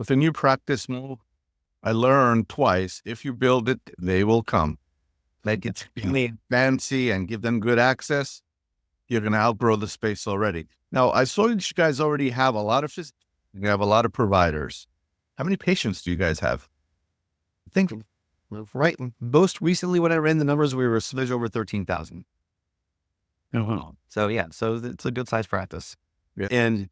With a new practice move, I learned twice, if you build it, they will come. Make it really fancy and give them good access, you're going to outgrow the space already. Now, I saw that you guys already have a lot of you have a lot of providers. How many patients do you guys have? I think right most recently when I ran the numbers, we were a smidge over 13,000. Oh, wow. So yeah, so it's a good size practice. Yeah. And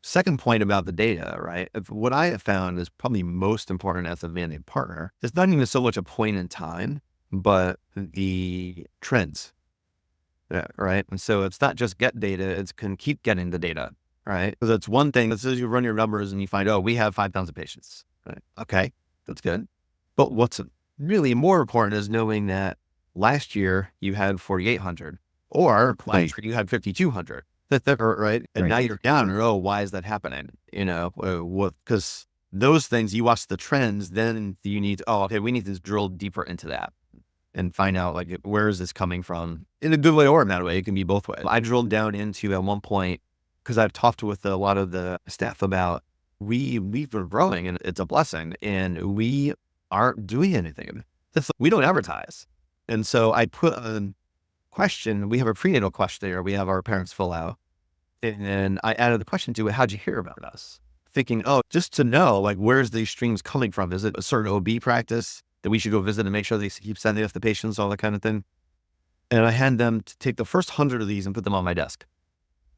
second point about the data, right? What I have found is probably most important as a managing partner. It's not even so much a point in time, but the trends. Yeah, right. And so it's not just get data, it's can keep getting the data, right? Because it's one thing that says you run your numbers and you find, oh, we have 5,000 patients. Right? Okay, that's good. But what's really more important is knowing that last year you had 4,800 or last year you had 5,200. Right. And now you're down. Oh, why is that happening? You know, because those things, you watch the trends, then you need, okay, we need to drill deeper into that and find out like, where is this coming from in a good way or in that way. It can be both ways. I drilled down into at one point, because I've talked with a lot of the staff about, we've been growing and it's a blessing and we aren't doing anything. We don't advertise. And so I put a question, we have a prenatal questionnaire, we have our parents fill out. And then I added the question to it, how'd you hear about us? Thinking, just to know, like, where's these streams coming from? Is it a certain OB practice that we should go visit and make sure they keep sending us the patients, all that kind of thing? And I had them to take the first 100 of these and put them on my desk.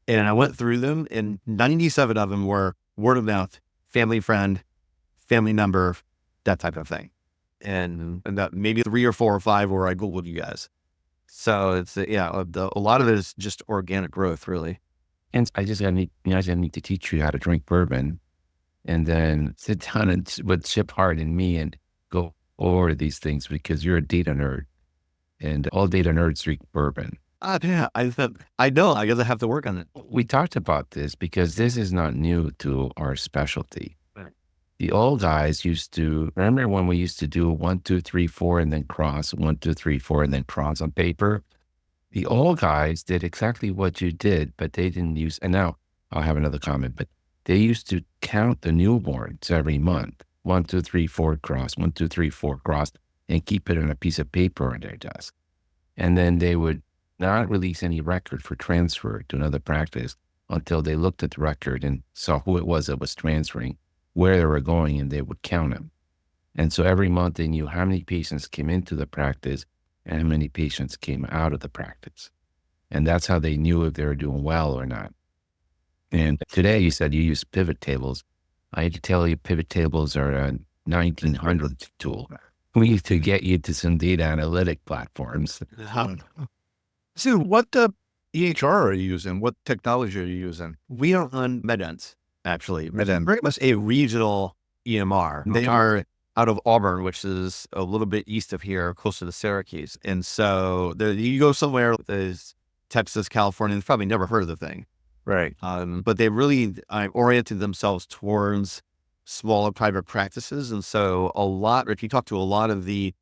And I went through them and 97 of them were word of mouth, family friend, family number, that type of thing. And that maybe 3 or 4 or 5 where I Googled you guys. So it's, a lot of it is just organic growth, really. And I just need to teach you how to drink bourbon and then sit down with Chip Hart and me and go over these things because you're a data nerd and all data nerds drink bourbon. Yeah, I know. I guess I have to work on it. We talked about this because this is not new to our specialty. The old guys used to, remember when we used to do 1, 2, 3, 4, and then cross, 1, 2, 3, 4, and then cross on paper? The old guys did exactly what you did, but they didn't use, and now I'll have another comment, but they used to count the newborns every month. 1, 2, 3, 4, cross, 1, 2, 3, 4, cross, and keep it on a piece of paper on their desk. And then they would not release any record for transfer to another practice until they looked at the record and saw who it was that was transferring, where they were going, and they would count them. And so every month they knew how many patients came into the practice and how many patients came out of the practice. And that's how they knew if they were doing well or not. And today you said you use pivot tables. I had to tell you pivot tables are a 1900s tool. We need to get you to some data analytic platforms. So what EHR are you using? What technology are you using? We are on MedEnt, actually. MedEnt. Very much a regional EMR. Okay. They are out of Auburn, which is a little bit east of here, close to the Syracuse. And so you go somewhere, there's Texas, California, they've probably never heard of the thing. Right. But they really oriented themselves towards smaller private practices. And so if you talk to a lot of the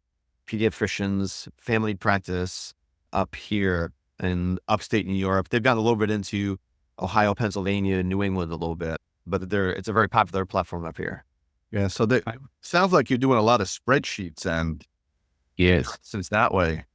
pediatricians, family practice up here in upstate New York, they've gotten a little bit into Ohio, Pennsylvania, New England a little bit, but it's a very popular platform up here. Yeah. So sounds like you're doing a lot of spreadsheets and Yes. since that way.